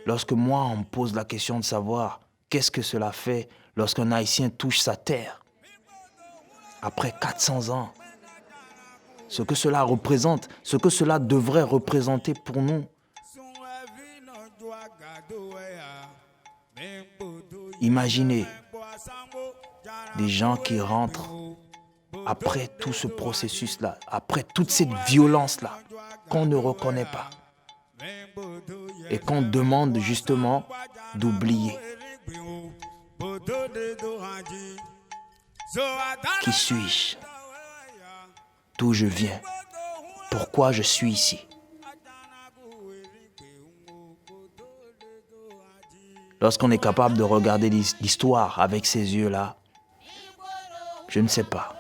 Lorsque moi, on me pose la question de savoir qu'est-ce que cela fait lorsqu'un Haïtien touche sa terre, après 400 ans, ce que cela représente, ce que cela devrait représenter pour nous. Imaginez des gens qui rentrent après tout ce processus-là, après toute cette violence-là, qu'on ne reconnaît pas. Et qu'on demande justement d'oublier. Qui suis-je? D'où je viens? Pourquoi je suis ici? Lorsqu'on est capable de regarder l'histoire avec ces yeux-là, je ne sais pas,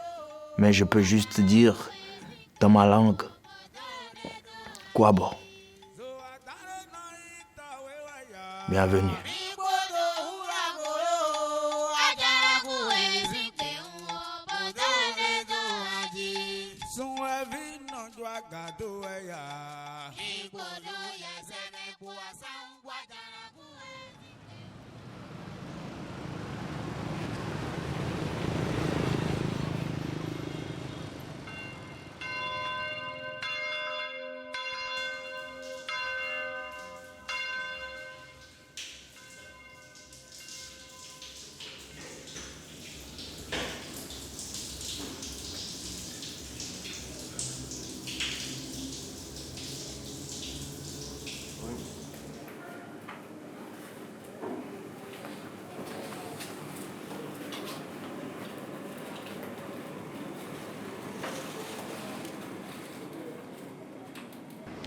mais je peux juste dire dans ma langue, quoi bon? Bienvenue.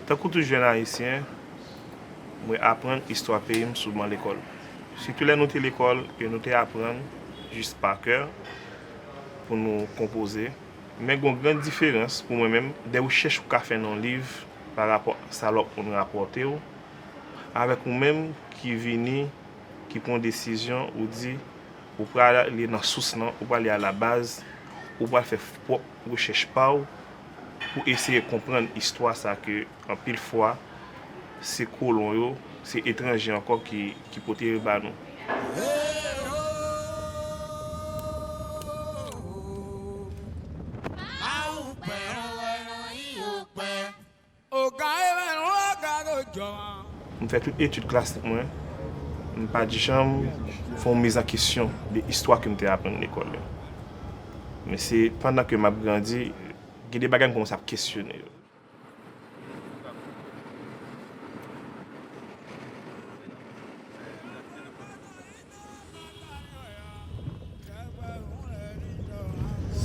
Tant que tout jeune haïtien, moi apprendre l'histoire pays souvent à l'école. Surtout là nous à l'école et nous apprendre juste par cœur pour nous composer. Mais il y a une grande différence pour moi-même des recherches qu'on fait dans le livre par rapport à ça qu'on nous rapporte avec nous-mêmes qui viennent qui prend décision ou dit ou pour aller dans source ou pour aller à la base ou pour faire propre recherche par pour essayer de comprendre l'histoire ça que en pile fois c'est colons c'est étranger encore qui porter ba nous. On fait toute étude classique moi. On pas de chambre font mes questions de l'histoire que m'était apprendre à l'école. Mais c'est pendant que m'a grandi, il y a des bagages comme ça questionner.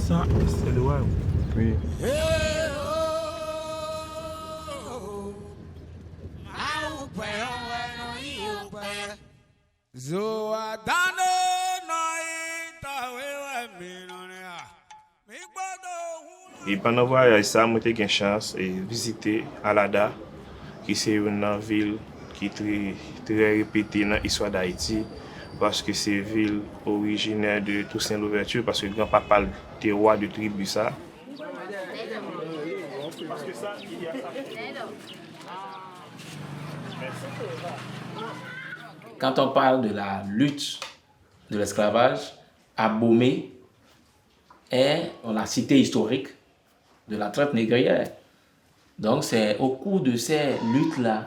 Ça, c'est le ouais. Oui. Et pendant le voyage, ça, j'ai eu une chance de visiter Alada, qui est une ville qui est très répétée dans l'histoire d'Haïti, parce que c'est une ville originaire de Toussaint Louverture, parce que grand-papa était roi de tribu ça. Quand on parle de la lutte de l'esclavage, Abomey est la cité historique de la traite négrière. Donc c'est au cours de ces luttes-là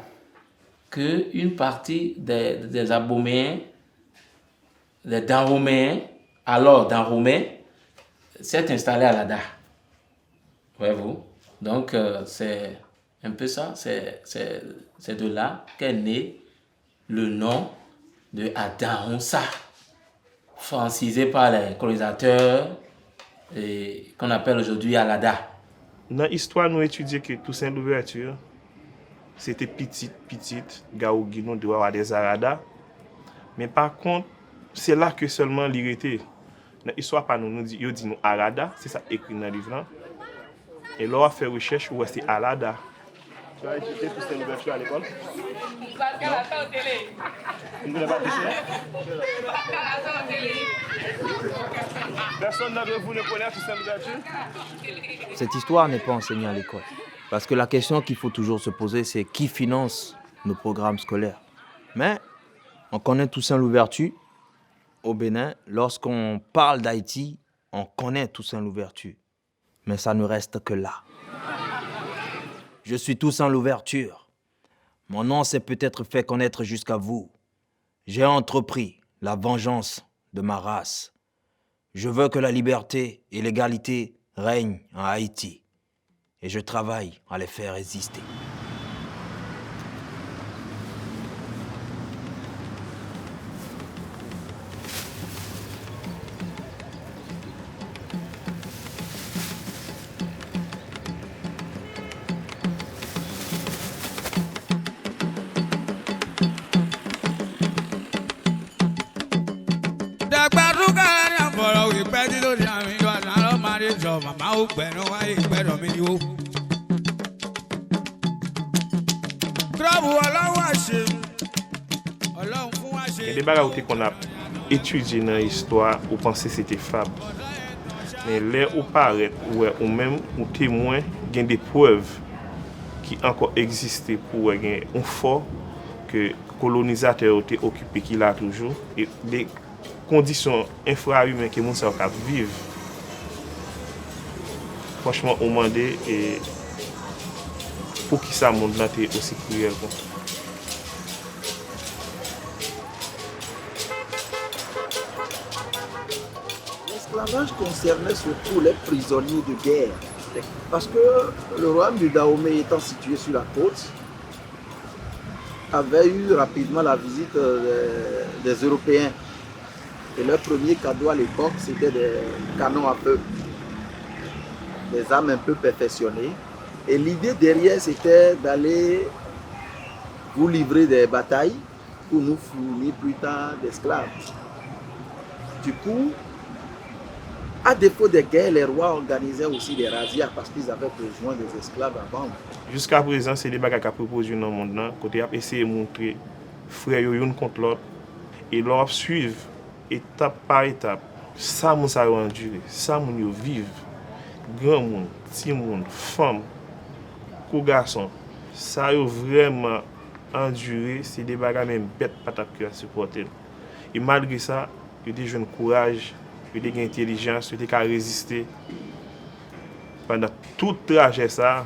qu'une partie des Aboméens, des Dahomeyens, alors Dahomey, s'est installée à Lada. Voyez-vous? Donc c'est un peu ça, c'est de là qu'est né le nom de Adahonsa, francisé par les colonisateurs et qu'on appelle aujourd'hui Alada. Dans l'histoire, nous étudions que Toussaint Louverture, c'était petite, Gaou Guinou de avoir des Arada. Mais par contre, c'est là que seulement l'irrité. Dans l'histoire, pas nous dit, yo dit nous Alada, c'est ça écrit dans le livre là. Et là, on fait recherche où c'est Alada. Tu as étudié tout cette ouverture à l'école? Personne d'entre vous ne connaît tout cette ouverture? Cette histoire n'est pas enseignée à l'école. Parce que la question qu'il faut toujours se poser, c'est qui finance nos programmes scolaires. Mais on connaît Toussaint Louverture au Bénin. Lorsqu'on parle d'Haïti, on connaît Toussaint Louverture. Mais ça ne reste que là. Je suis Toussaint Louverture. Mon nom s'est peut-être fait connaître jusqu'à vous. J'ai entrepris la vengeance de ma race. Je veux que la liberté et l'égalité règnent en Haïti. Et je travaille à les faire exister. Il y a des bagages qu'on a étudié dans l'histoire ou pensé que c'était fable. Mais là où paraît, ou même ou témoin, il y a des preuves qui encore existent pour un fort que les colonisateurs ont occupé, qui l'a toujours, et des conditions infra-humaines que les gens vivent. Franchement, on m'a demandé pour qui ça monde là est aussi cruel. L'esclavage concernait surtout les prisonniers de guerre. Parce que le royaume du Dahomey étant situé sur la côte, avait eu rapidement la visite des Européens. Et leur premier cadeau à l'époque, c'était des canons à feu, des armes un peu perfectionnées. Et l'idée derrière, c'était d'aller vous livrer des batailles pour nous fournir plus tard d'esclaves. Du coup, à défaut des guerres, les rois organisaient aussi des razzias parce qu'ils avaient besoin des esclaves à vendre. Jusqu'à présent, c'est des bagages à proposer dans le monde. Côté a essayé de montrer frères l'un contre l'autre et leur suivre étape par étape. Ça, nous a enduré, ça, nous vivre. Grand monde, petit monde, femme, garçon, ça a vraiment enduré. C'est des bagages même bêtes patates qui ont supporté. Et malgré ça, il y a des jeunes courage. Il y a des intelligence, il y a des résister pendant tout le trajet ça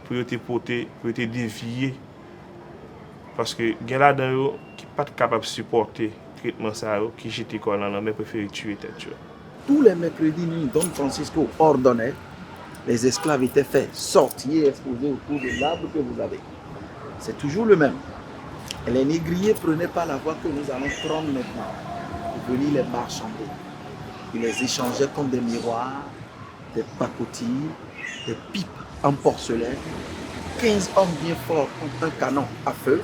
pour te porter, pour te dévier. Parce que il y a là-dedans qui ne sont pas capables de supporter le traitement ça, qui jette l'école dans la mais préfèrent tuer tête. Tous les mercredis nuits, Don Francisco ordonnait, les esclaves étaient faits sortir et exposés autour de l'arbre que vous avez. C'est toujours le même. Et les négriers ne prenaient pas la voie que nous allons prendre maintenant pour venir les marchander. Ils les échangeaient comme des miroirs, des pacotilles, des pipes en porcelaine, 15 hommes bien forts contre un canon à feu,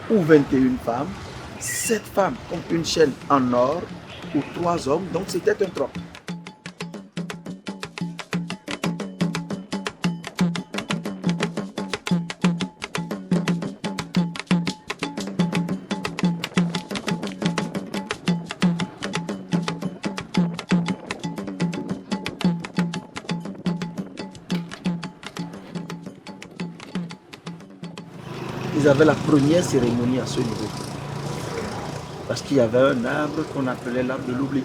ou 21 femmes, 7 femmes contre une chaîne en or, ou 3 hommes, donc c'était un troc. Ils avaient la première cérémonie à ce niveau. Parce qu'il y avait un arbre qu'on appelait l'arbre de l'oubli.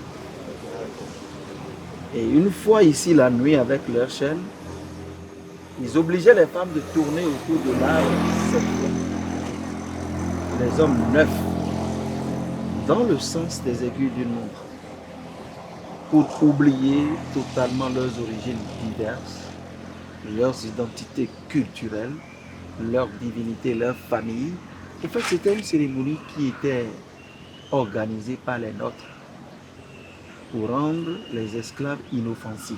Et une fois ici la nuit avec leur chaîne, ils obligeaient les femmes de tourner autour de l'arbre 7 fois. Les hommes 9, dans le sens des aiguilles d'une montre, pour oublier totalement leurs origines diverses, leurs identités culturelles, leur divinité, leur famille. En fait, c'était une cérémonie qui était organisée par les nôtres pour rendre les esclaves inoffensifs.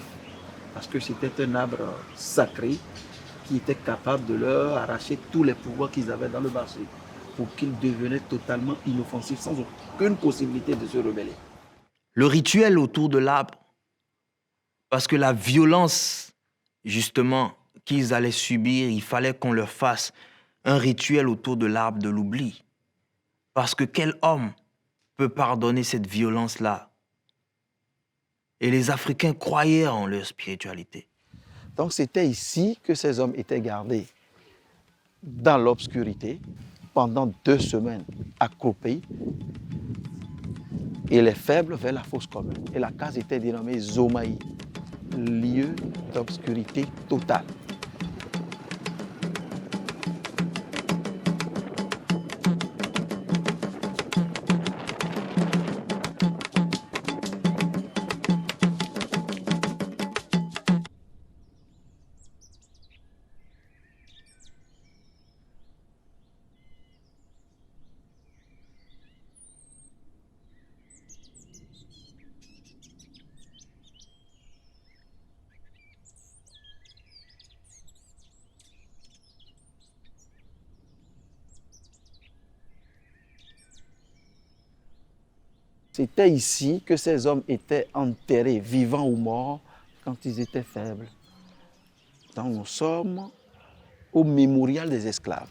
Parce que c'était un arbre sacré qui était capable de leur arracher tous les pouvoirs qu'ils avaient dans le marché. pour qu'ils devenaient totalement inoffensifs, sans aucune possibilité de se rebeller. Le rituel autour de l'arbre, parce que la violence, justement, qu'ils allaient subir, il fallait qu'on leur fasse un rituel autour de l'arbre de l'oubli. Parce que quel homme peut pardonner cette violence-là? Et les Africains croyaient en leur spiritualité. Donc c'était ici que ces hommes étaient gardés dans l'obscurité pendant 2 semaines, accroupis, et les faibles vers la fosse commune. Et la case était dénommée Zomaï, lieu d'obscurité totale. C'était ici que ces hommes étaient enterrés, vivants ou morts, quand ils étaient faibles. Donc nous sommes au mémorial des esclaves.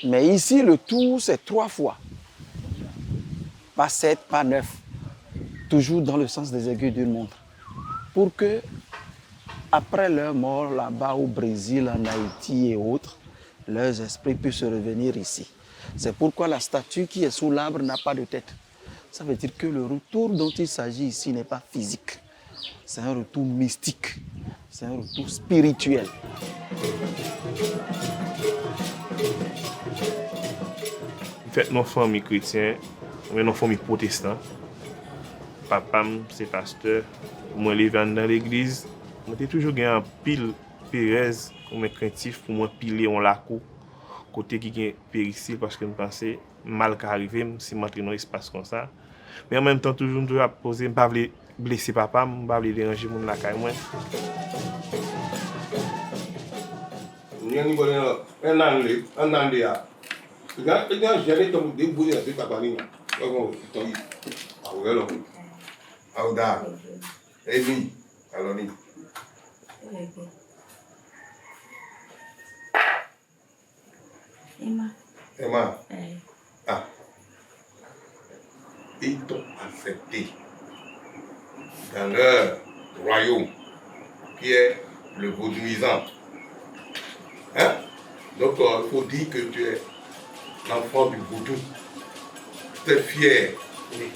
Mais ici, le tour, c'est 3 fois. Pas 7, pas 9. Toujours dans le sens des aiguilles d'une montre. Pour que, après leur mort là-bas au Brésil, en Haïti et autres, leurs esprits puissent revenir ici. C'est pourquoi la statue qui est sous l'arbre n'a pas de tête. Ça veut dire que le retour dont il s'agit ici n'est pas physique. C'est un retour mystique. C'est un retour spirituel. En fait, nos familles chrétiennes, mais nos familles protestantes. Papa, c'est pasteur. Moi, je vais dans l'église. J'ai toujours gagné un pile Pérez, comme craintif pour moi piler en laco. Côté qui est péricile parce que je pensais mal qu'arriver si je m'entraîne dans un espace comme ça. Mais en même temps, toujours, je dois poser, je ne veux pas blesser papa, je ne veux pas déranger mon la caille. Emma. Ah. Ils t'ont accepté dans leur royaume, qui est le vaudouisant. Hein? Donc, il faut dire que tu es l'enfant du vaudou. Tu es fier. Oui.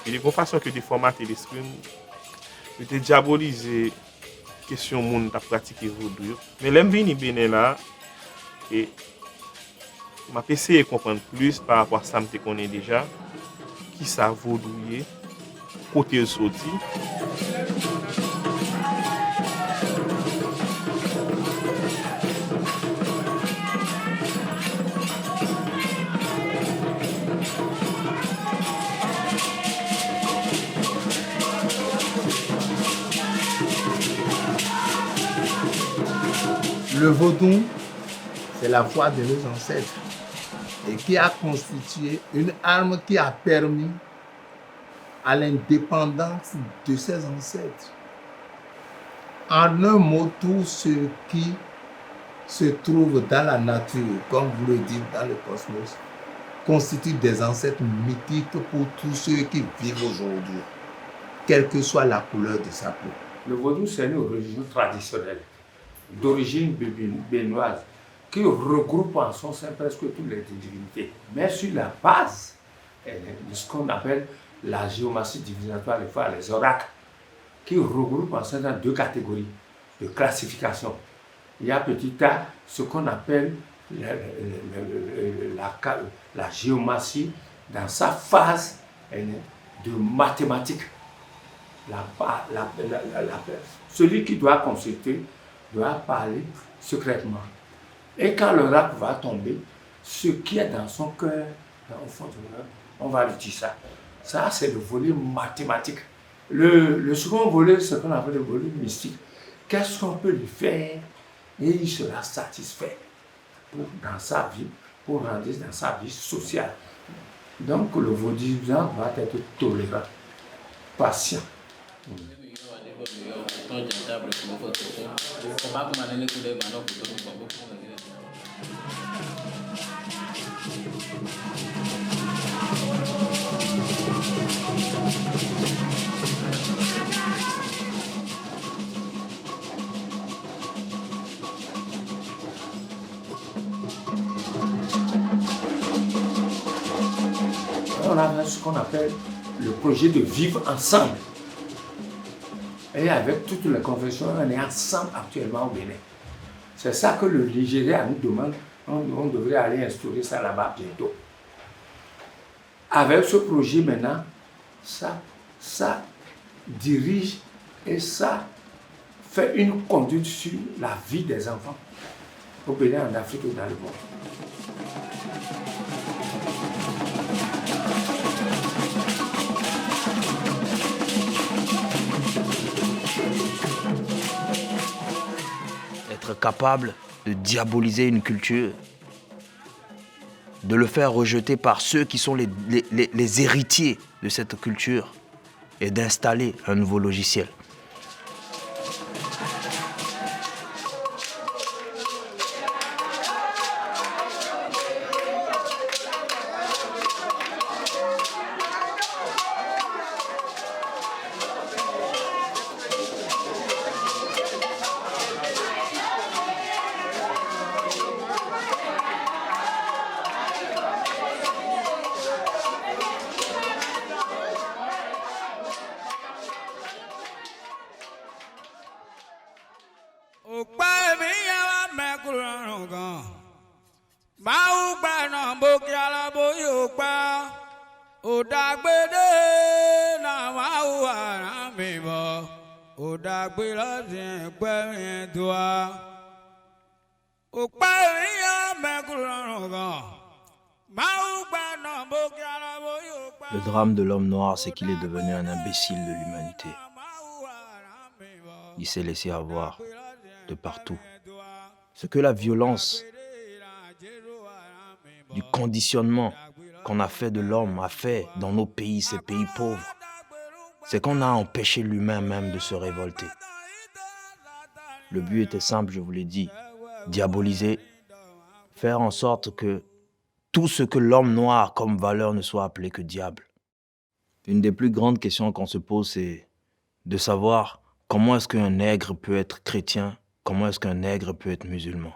Il y a une façon que tu formates l'esprit, tu diabolises la question de monde qui pratique vaudou. Mais l'aime venir bien là, et je essayé de comprendre plus par rapport à ça que je connais déjà, qui ça vaudouiller, côté sorti. Le vaudou, c'est la foi de nos ancêtres et qui a constitué une arme qui a permis à l'indépendance de ses ancêtres. En un mot, tout ce qui se trouve dans la nature, comme vous le dites dans le cosmos, constitue des ancêtres mythiques pour tous ceux qui vivent aujourd'hui, quelle que soit la couleur de sa peau. Le vaudou, c'est une religion traditionnelle d'origine béninoise qui regroupe en son sein presque toutes les divinités. Mais sur la base de ce qu'on appelle la géomancie divinatoire, les oracles, qui regroupent en dans deux catégories de classification. Il y a petit a ce qu'on appelle la géomancie dans sa phase de mathématiques. Celui qui doit consulter doit parler secrètement. Et quand l'oracle va tomber, ce qui est dans son cœur, au fond de l'oracle, on va lui dire ça. Ça, c'est le volet mathématique. Le second volet, c'est ce qu'on appelle le volet mystique. Qu'est-ce qu'on peut lui faire et il sera satisfait dans sa vie, pour rendre dans sa vie sociale. Donc, le vaudisant va être tolérant, patient. On a ce qu'on appelle le projet de vivre ensemble. Et avec toutes les confessions, on est ensemble actuellement au Bénin. C'est ça que le Nigeria nous demande. On devrait aller instaurer ça là-bas bientôt. Avec ce projet maintenant, ça dirige et ça fait une conduite sur la vie des enfants au Bénin, en Afrique et dans le monde. Être capable de diaboliser une culture, de le faire rejeter par ceux qui sont les héritiers de cette culture et d'installer un nouveau logiciel. Le drame de l'homme noir, c'est qu'il est devenu un imbécile de l'humanité. Il s'est laissé avoir de partout. Ce que la violence du conditionnement qu'on a fait de l'homme a fait dans nos pays, ces pays pauvres, c'est qu'on a empêché l'humain même de se révolter. Le but était simple, je vous l'ai dit, diaboliser, faire en sorte que tout ce que l'homme noir a comme valeur ne soit appelé que diable. Une des plus grandes questions qu'on se pose, c'est de savoir comment est-ce qu'un nègre peut être chrétien, comment est-ce qu'un nègre peut être musulman.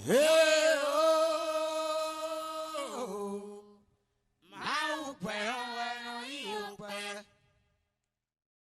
Hey!